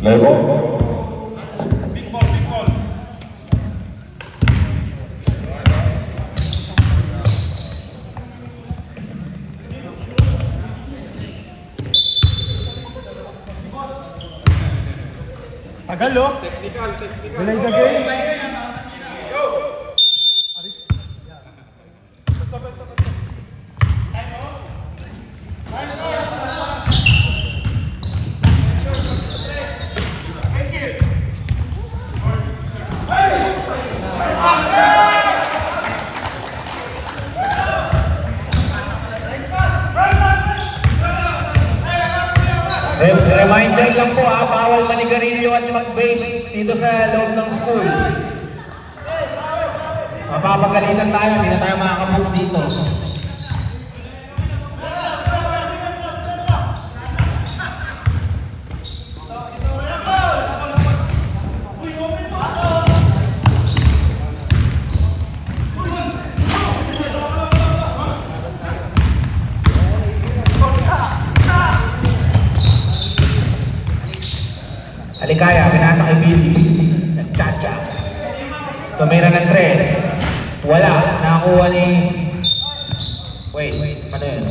Level. Big ball, big ball. Tagal, oh. Technical, technical. Delay the game. Go! Basta, basta, basta. Reminder lang po bawal manigarilyo at mag-vape dito sa loob ng school. Mapapagalitan tayo, hindi na tayo makakabuk dito. Alikaya, pinasa kay Billy. Nag-cha-cha. Tumira ng 3. Wala. Nakakuha ni... Wait. Ano yun?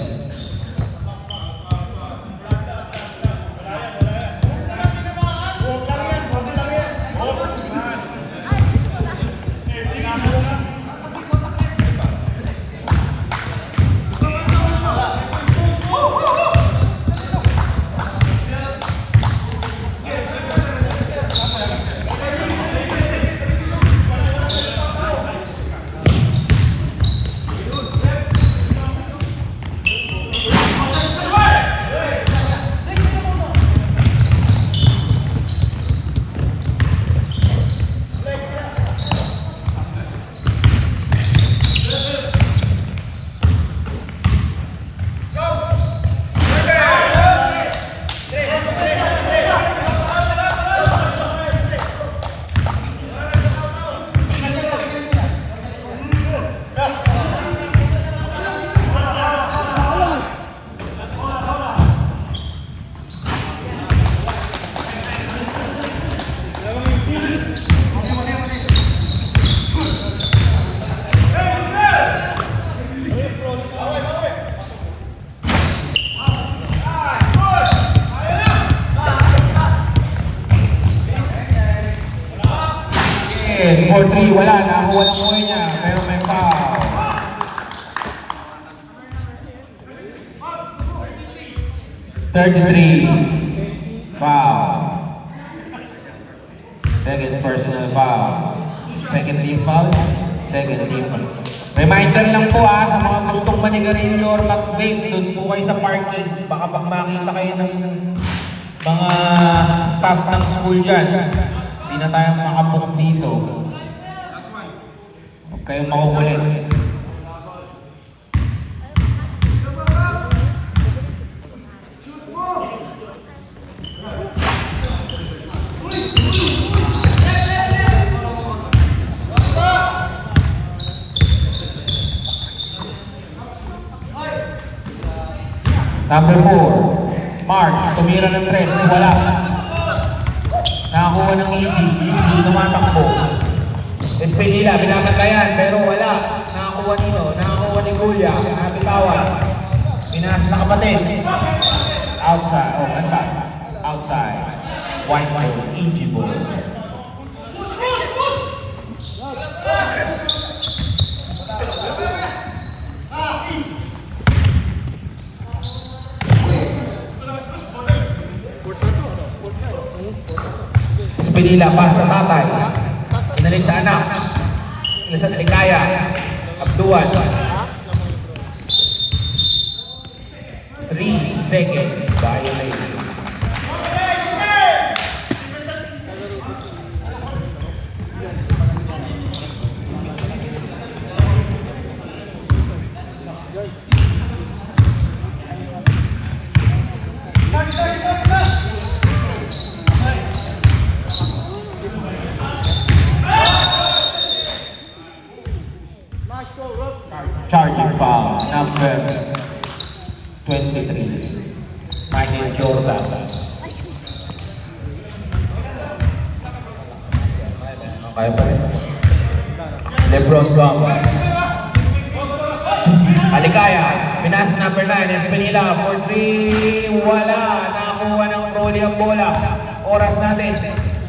For 3, wala. Nakakuha ng kuha niya. Pero may foul. Foul. Second personal foul. Second team foul. Second team foul. Reminder lang po sa mga gustong manigarilyo or mag-vape, doon po kayo sa parking. Baka pag makita kayo ng mga staff ng school dyan, hindi na tayo makabook dito. Huwag kayong makukulit. Number 4, Mark, tumira ng 3, wala. Nakakuha ng hindi tumatakbo. Espinila, binabantayan, pero wala. Nakakuha nino, nakakuha ni Julia, nabitawan. Binasa sa kapatid. Outside, anta. Outside. White ball, EG ball. Espinila, pass sa tatay. Inalit sa anak. Inalit sa Alikaya. Abduan. 3 seconds. Violation. Charging foul, number 23, Michael Jordan. Kaya pa rin. Lebron Gomez. Aligaya, Pinas number 9, Espinila, 4-3, wala, nakakuha ng Rolly ang bola. Oras natin,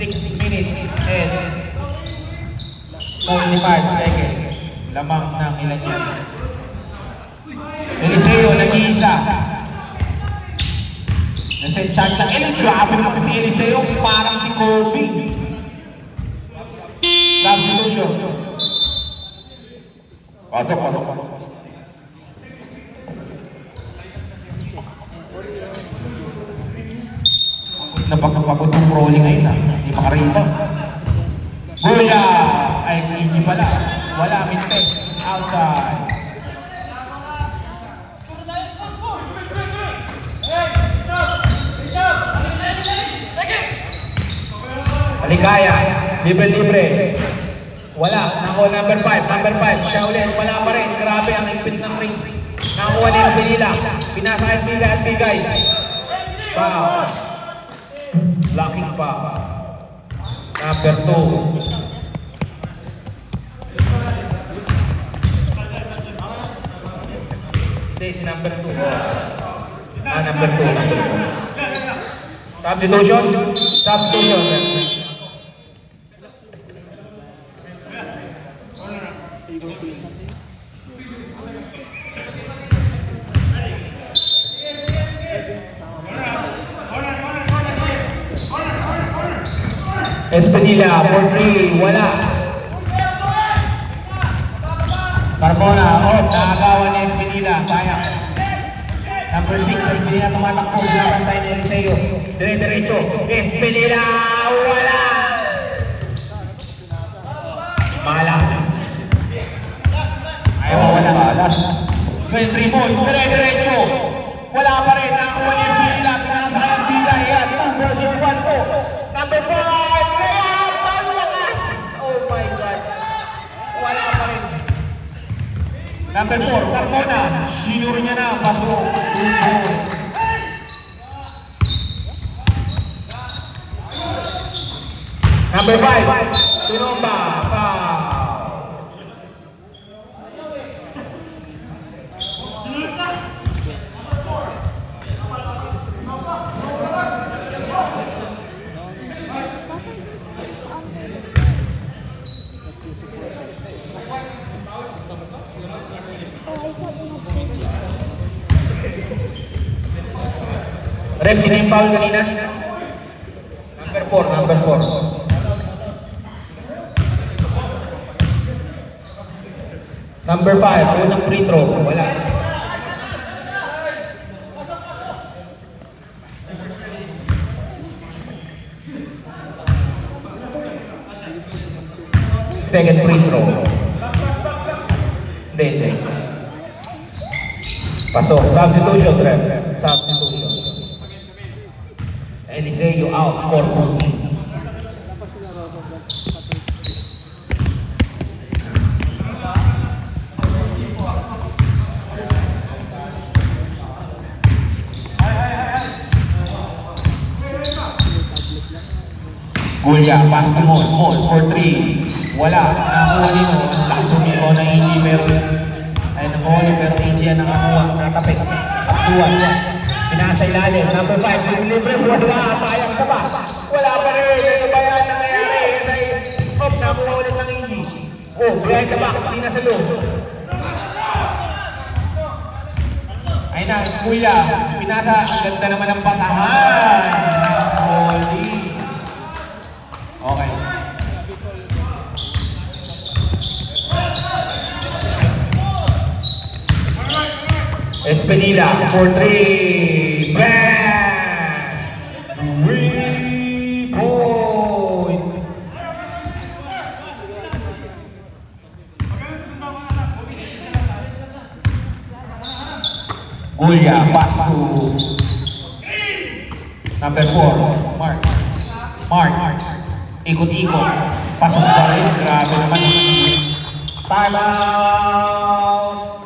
6 minutes and 45 seconds. Lamang ng ilan yan. Eliseo, nag-iisa. Naset shot sa grabe naman si Eliseo, parang si Kobe. Substitution. Pasok. Napagpapagod ng Rolly ngayon ah. Hindi makarita. Guya! Ay, EG pala. Wala, mintes. Outside. Aligaya. Libre. Wala. Nakuha number 5. Siya ulit. Wala pa rin. Grabe ang impit ng ring. Nakuha ni Espinila. Pinasa at bigay. Wow. Blocking pa. Number 2. Hindi, si number 2. Number 2. Substitution. Espinila, 4-3, wala. Carmona, nakagawa ni Espinila, sayang. Number 6, Espinila tumatakbo, pinapantay ni Eliseo. Dire-diretso, Espinila, wala. Malas. Ayaw wala. Malas. 23 ball, dire-diretso. Wala pa rin, nakakuha ni Espinila, pinasa ang bigay. Yan, 2 versus 1 po. Number 5. Number 4, Carmona. Sinuro niya na, pasok. Number 5, Tunomba. Rep, sino yung foul kanina? Number 4. Number 5, unang free throw. Wala. Second free throw. Hindi. Pasok. Substitution, Rep. Substitution. Eliseo out, Corpus. Gulya, pass to Mon for 3. Wala, nakakuha nito. Laksumi ko na hindi meron. Ay, nakuha niyo pero hindi yan nakakuha. Natapik. Aktuan. Pinasa ilalim. Number 5, libre. Wala, sayang sa ba? Wala pa rin. Ano ba yan nangyayari? Nakuha ulit ng EG. Behind the back. Hindi na sa loob. Ay na, Gulya. Pinasa. Ang ganda naman ang pasahan. Holy. Okay. Espinila, 4-3, bang! 3 point! Gulya, pass to number 4, Mark. Ikot-ikot. Pasok pa rin. Grabe naman. Time out!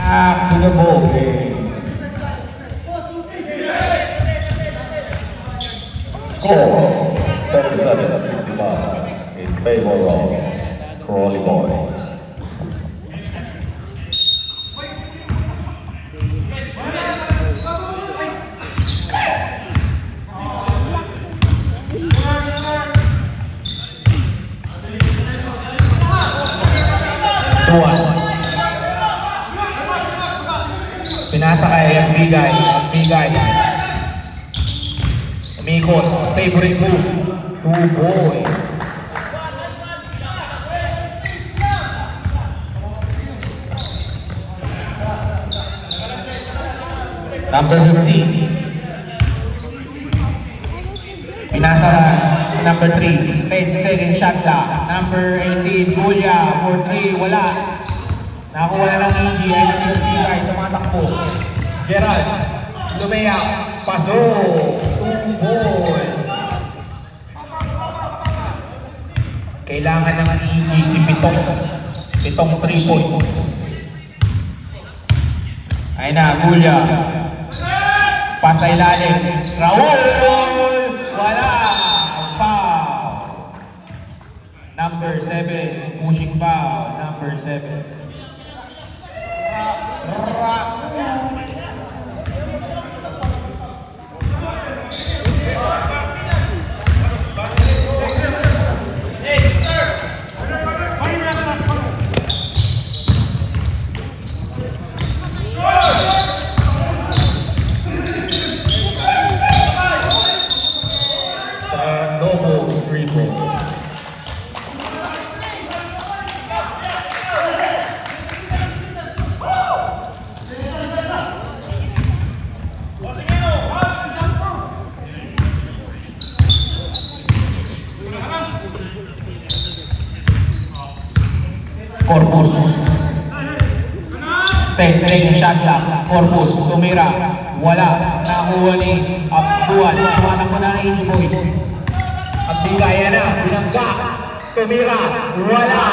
Back to the ball game. Score 37-65 in favor of Crawley Boys. Pinasa kay ang bigay. Umikot, favorite move. 2 boys. Number 15. Pinasa number 3. 10-second shot clock. Number 18, Julia. For 3, wala. Nakuha na ng EG ay nagbibigay, tumatakbo. Gerald, Lumea, paso, 2 boys. Kailangan ng EG si Pitong 3 points. Ayun na, Julia. Pasa ilalim. Raul, wala. Foul. Number 7, pushing foul. Number 7. Corpus. 10-second shot clock. Corpus, tumira. Wala. Nakuha ni Abduan. Tumanak ko na ang boys. At bigaya na. Binangga. Tumira. Wala.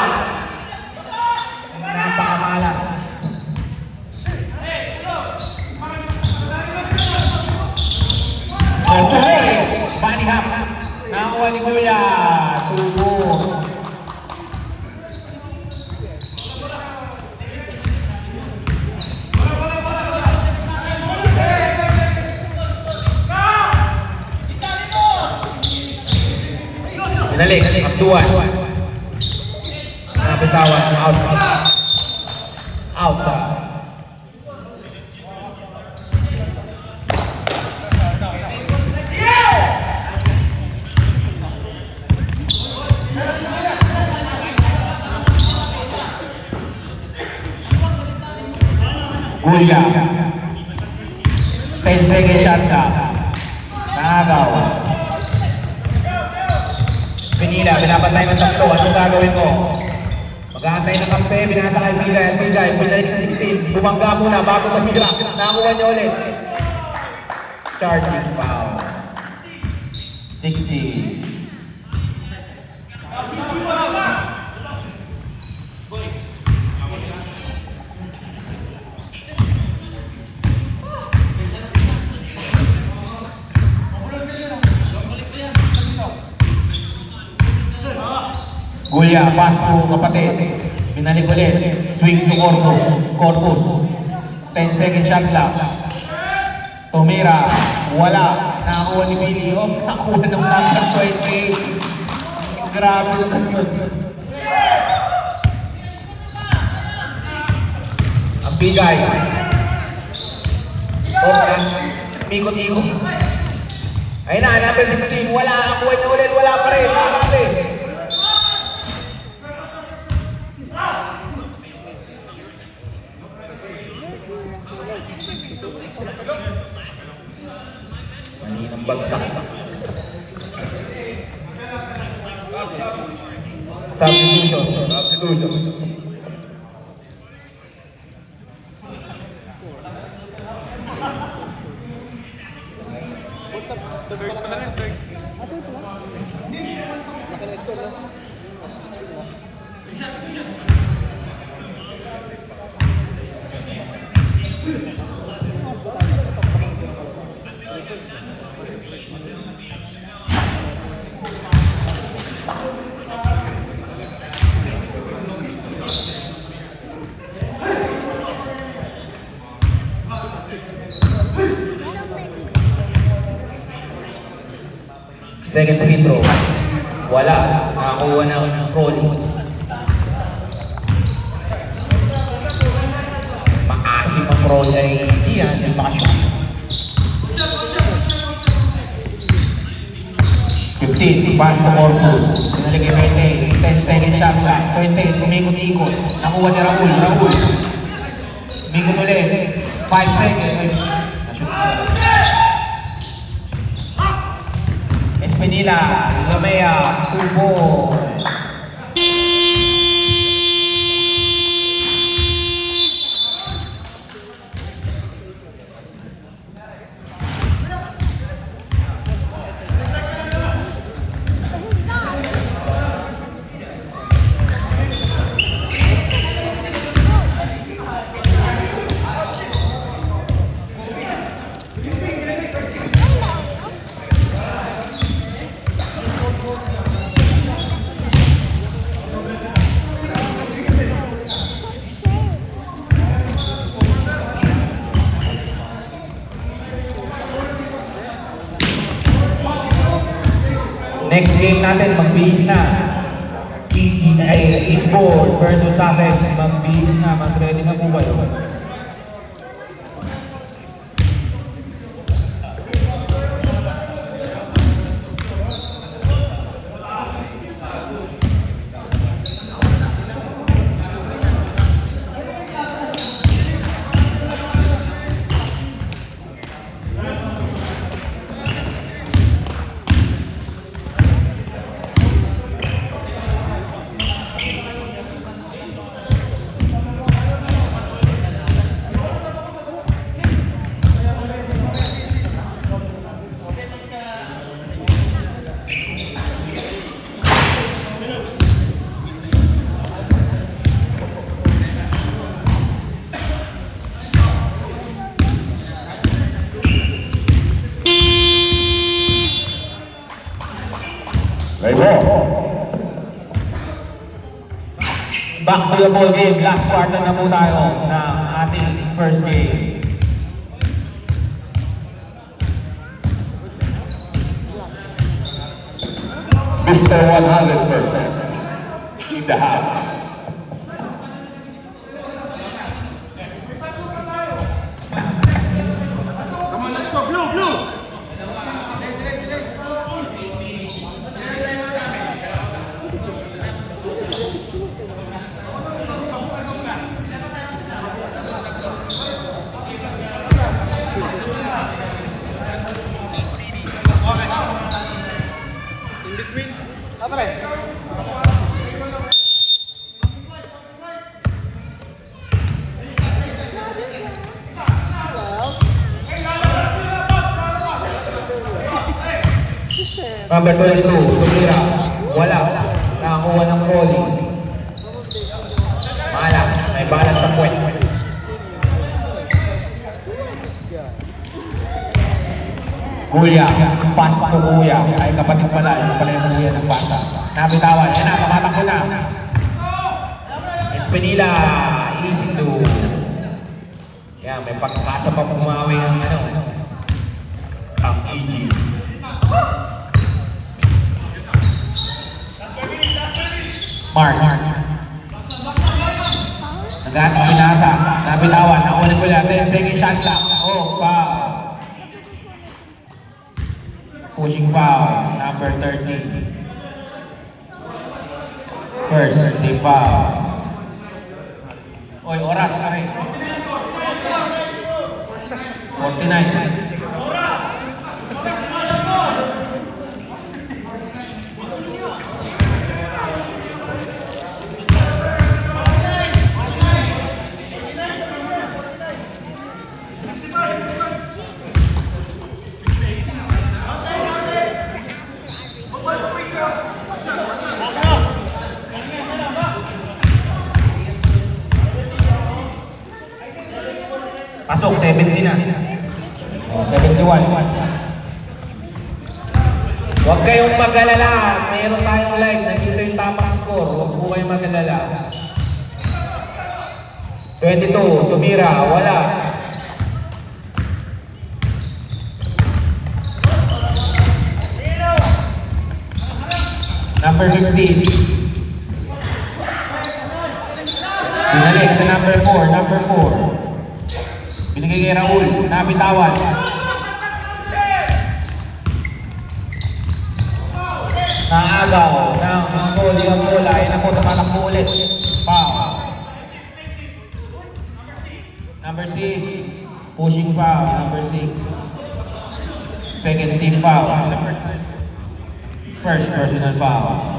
Napakamalas. Bunny hop. Nakuha ni Kuya. Tubo. Pinalik, Abduan. Nabitawan, outside. Guya. 10-second shot ka. Nakagaw. Pinila, pinapatay ng tatlo. Anong gagawin mo? Mag-aantay ng kampe, binasa kay Bigay, pinalik sa 16. Bumangga muna bago tumira. Nakuha niyo ulit. Charging foul. 60. Gulya, pass to kapatid. Binalik ulit. Swing to Corpus. 10-second shot clock. Tumira. Wala. Nakakuha ni Billy. Nakakuha ng number 28. Grabe naman yun. Ang bigay. Ikot-ikot. Ayun na, number 16. Wala. Nakakuha niya ulit. Wala pa rin. Grabe. Maninang bagsak. Substitution. Second free throw. Wala. Nakakuha ng Crowley. Maasim ang Crowley ay Gian. Hindi makashoot. 15. Pass to Morpheus. Naligay may 10 second shot clock. 20. Umikot-ikot. Nakuha ni Raul. Raul. Umikot ulit. 5 seconds. Espinila, Lamea, Tubo. Next game natin, magbihis na. Eastbourne versus Sussex, magbihis na, mag-ready na po kayo. Play ball. Back to the ball game. Last quarter na po tayo ng ating first game. Mr. 100% in the house. Come on, let's go. Blue, blue. In between. Apa rin? Number 22, Tumira. Wala. Nakakuha ng Crowley. Malas. May balas sa puwet. Kuya. Pass to Kuya. Ay kapatid pala. Yung pala yung Kuya ng bata. Nabitawan. Yan na. Pamatakbo na. Espinila. Easy to. Yan. May pagkasa pa pumawi ng ang EG. Mark. Nagano pinasa. Nabitawan. Nakunin ko lang. 10 second shot clock. Oh, foul. Pushing foul. Number 13. First, team foul. Oy, oras na rin. 49. Pasok, 70 na. Oh, 71. Huwag kayong mag-alala. Meron tayong live. Nandito yung tamang score. Huwag po kayong mag-alala. 22, tumira. Wala. Number 15. Binalik sa number 4. Number 4. Binigay kay Raul. Nabitawan. Naagaw ng goalie ng bola. Ayun na po, tumatakbo ulit. Foul. Number 6. Pushing foul. Number 6. Second team foul. First personal foul.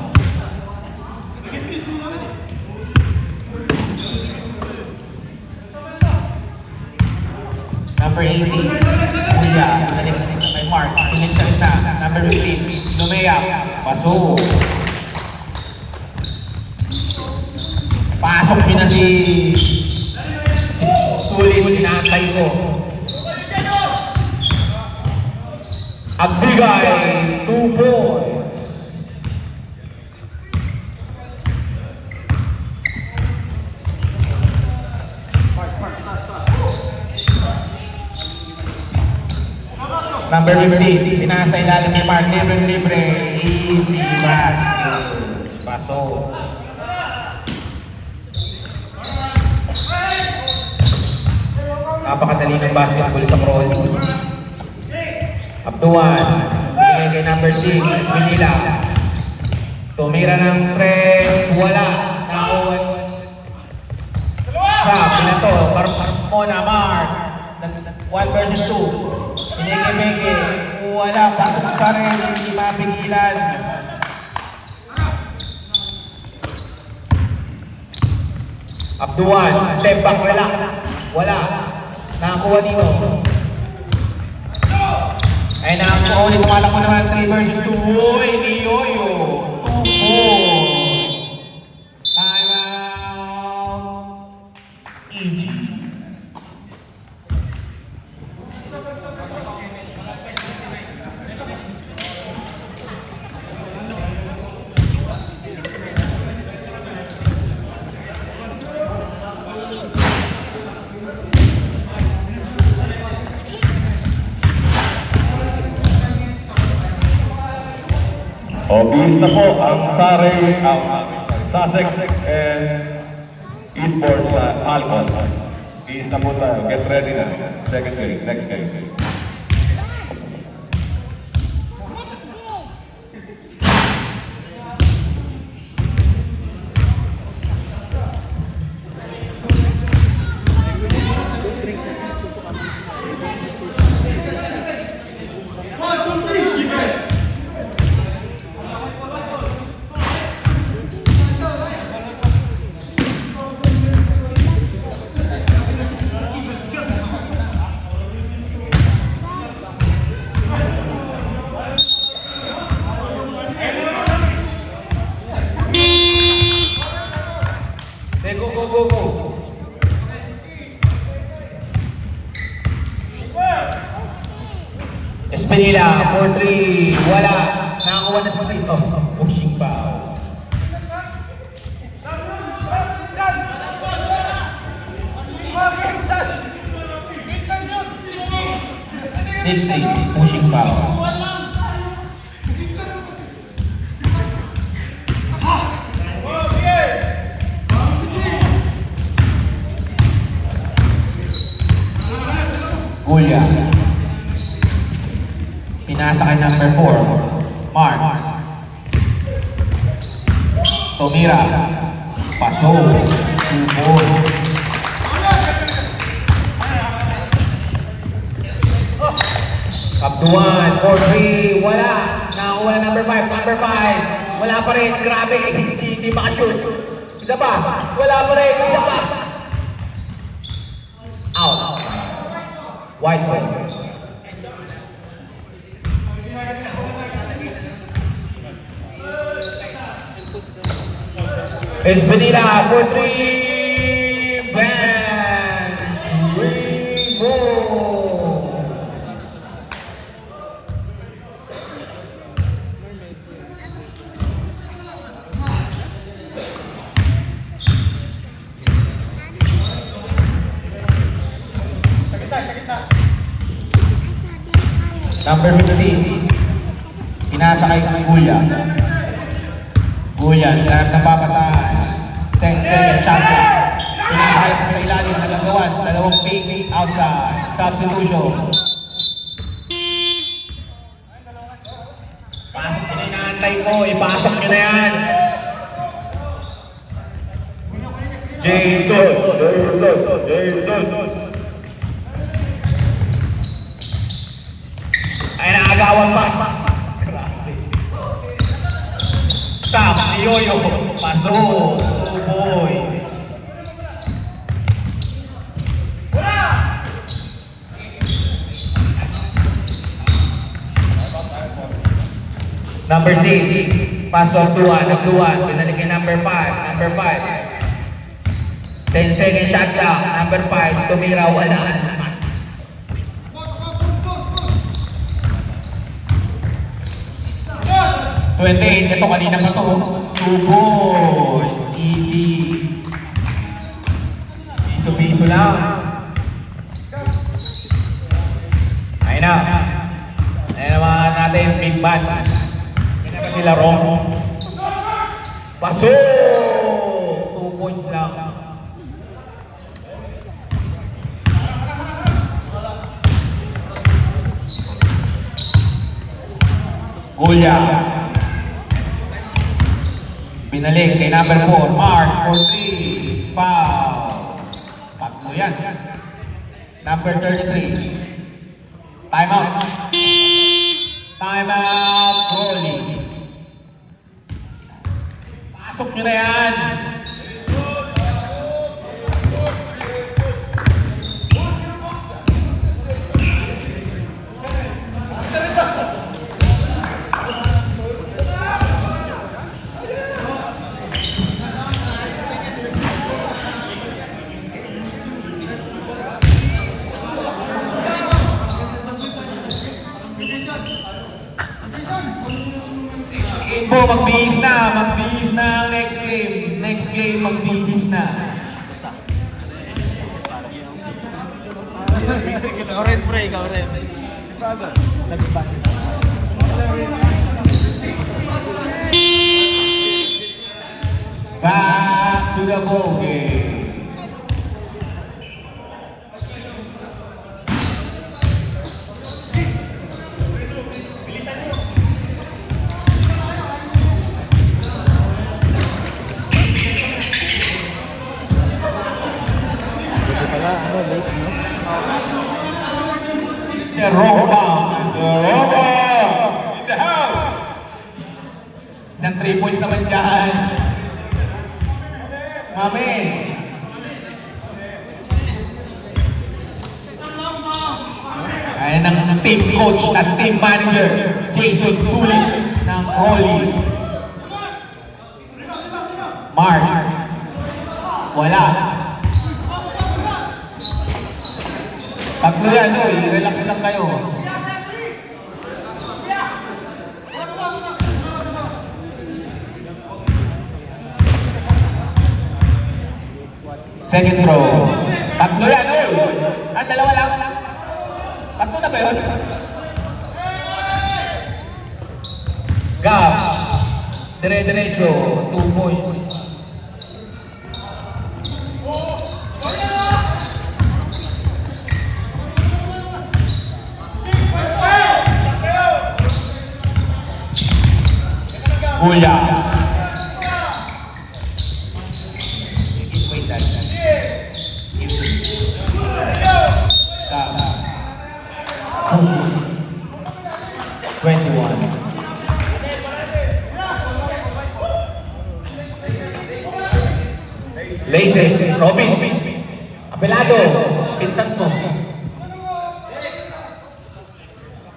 Number 18. Kuya. May Mark. Tingin sa isa. Number 15. Lumea. Paso. Pasok din na si Sulit. Inaantay ko. Agbigay. 2 points. Number 15, pinasa ilalim ni Mark, libre. Easy basket. Paso. Napakadali ng basketball sa Crawl. Abduan. Binigay kay number 6, Manila. Tumira ng 3, wala. Nakuha. Pinato, Mona, Mark. 1 versus 2. Pinigimigi, wala, pasok pa rin, hindi mapigilan. Abduan, step back, relax. Wala, nakakuha dito. Ay nakakuha ulit, kumalak mo naman 3 versus 2. Uy, Niyoyo. 2 points. Time out. Easy. O, bihis na po ang Sussex and Eastbourne Falcons. Bihis na po tayo. Get ready na. Second game, next game. Go. Espinila, 4-3, wala. Nakakuha na sa sito. Pushing foul. Pushing foul. Kuya. Pinasa kay number 4. Mark. Tumira. Paso. Subol. Abduan. 4-3. Wala. Nakakuha na number 5. Number 5. Wala pa rin. Grabe. Hindi makashoot. Isa pa. Wala pa rin. Isa pa. Out. White ball. Espinila for 3. Banks. 3 more. Number 15. Pinasakay ng Gulya. Gulya, lahat ng papasahan. 10 second shot clock. Pinasakay sa ilalim, nagagawan. Dalawang fake outside. Substitution. Pasok nyo na inaantay ko. Ipasok nyo na yan. Jason. Ay, naagawan pa. Stop, si Yoyo. Pasok. Oh boy. Number 6. Pasok Duan. Nagduan. Pinalik kay number 5. Number 5. 10 second shot clock. Number 5. Tumira. Wala. 28, ito kanina pa to. 2 balls. Easy. Piso-piso lang. Ayun na. Ayun naman natin yung big bad. Ayun na sila Rom. Pasok! 2 points lang. Gulya. Pinalik kay number 4, Mark, for 3, foul. Tatlo yan. Number 33. Time out. Time out, Rolly. Pasok nyo na yan. Magbihis na ang next game. Next game, magbihis na. Ikaw rin, pre. Ikaw rin. Back to the ball game. Mr. Roba in the house. Isang 3 points naman dyan. Mami. Ayan ang team coach at team manager, Jason Sulit ng Rolly. Mark. Wala. Tatlo yan, relax lang kayo. Second throw. Tatlo yan, dalawa lang. Tatlo na ba yun? Gap. Dire-diretso. 2 points. Gulya. Wait, that's it. 21. Laces, Robin. Apelado. Sintas mo.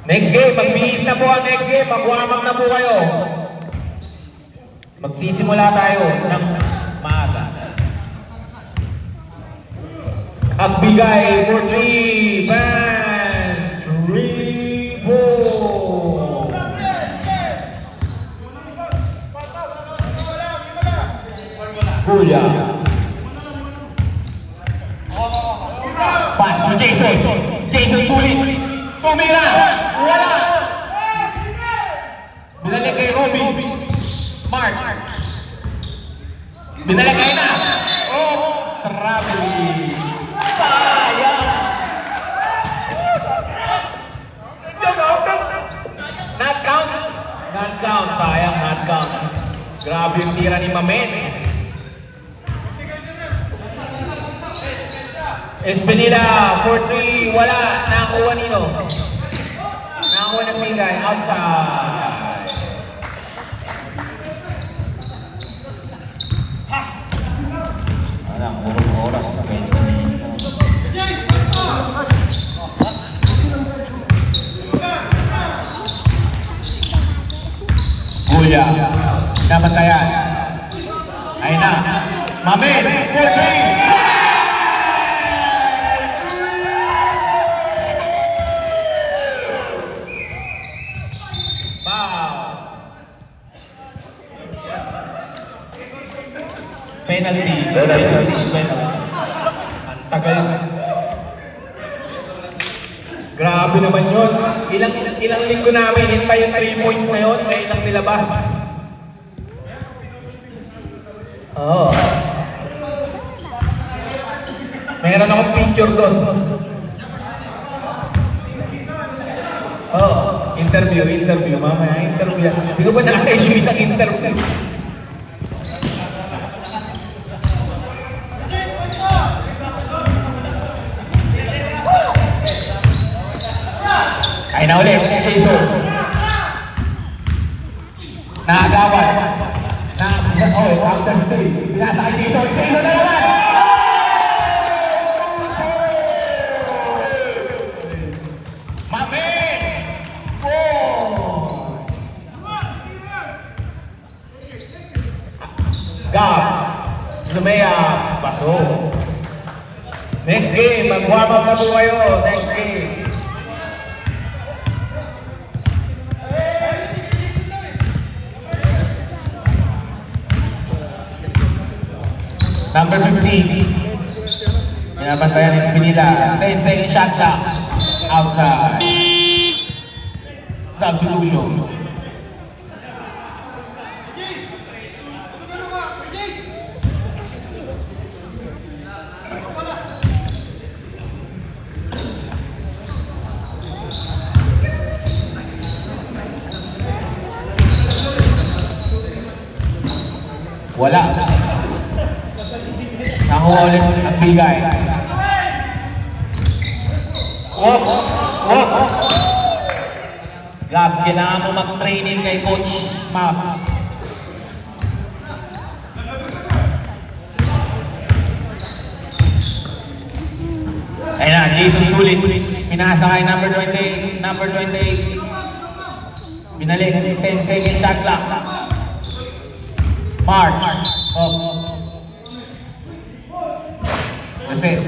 Next game, magbihis na po ang next game. Magwamag na po kayo. Magsisimula tayo ng maaga. Ang bigay for 3, man, 3 balls. Gulya. Pass to Jason. Jason Sulit. Tumira! Wala! Binalik kay Robby. Mark. Binalik kay na. Oh, traveling. Sayang. Not count. Not count. Sayang, not count. Grabe yung tira ni Mamen. Espinila, 4-3, wala. Nakakuha nino. Nakakuha ng bigay. Outside. Anak, purong oras na Kuya. Nabantayan. Ayun na. Mamen, 4-3. Penalty. Ang tagal. Grabe naman yun. Ilang linggo namin, hintay yung 3 points na yun, may ilang nilabas. Oo. Meron akong picture doon. Oo. Interview. Mamaya, interview yan. Hindi ko ba naka-issue isang interview? Ay na ulit, Jason. Nakagawan. After stay. Pinasa kay Jason. Jason na naman! Mamen! Gab. Lumea. Paso. Next game. Mag-warm up na po kayo. Next game. Number 15. Pinabantayan ng Espinila. 10-second shot clock. Outside. Substitution. Wala. Nakuha ulit ang bigay. Gab, kailangan mo mag-training kay Coach Map. Ayun na, Jason sulit. Pinasa kay number 28. Binalik 10-second shot clock. Mark. Kasi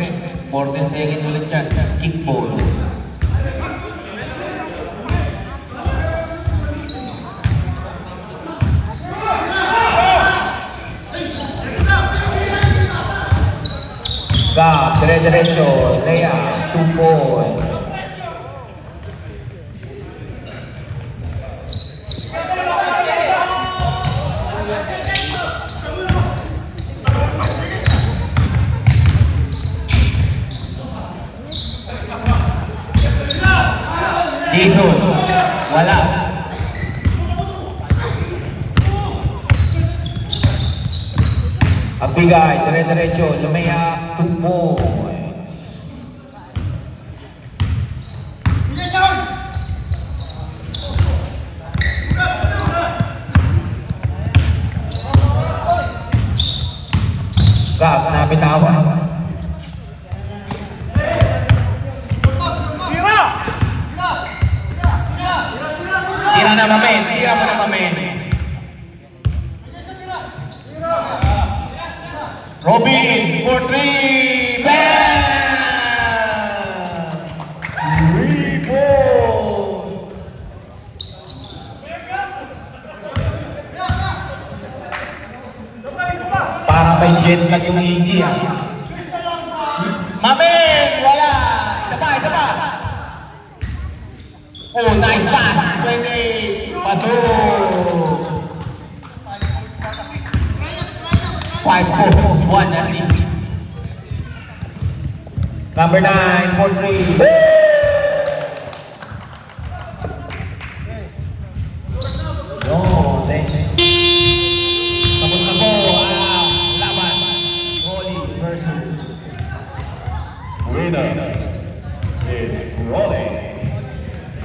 14 seconds ulit yan. Kick ball. Gab, dire-diretso. Leia, 2 points. Jason, wala. Ang bigay, dire-diretso, Lumea, 2 points. Gab, nabitawan. Tira na Mamen, tira mo na Mamen. Robin, 4-3, bang! Rebound! Parang may jet lag yung higi ah. Mamen, wala! Isa pa! Oh, nice pass! 20! Pasok! 5 points, 1 assist. Number 9, 4-3. No, thank you. Tapos na po ang laban. Rolly versus Winner is Rolly.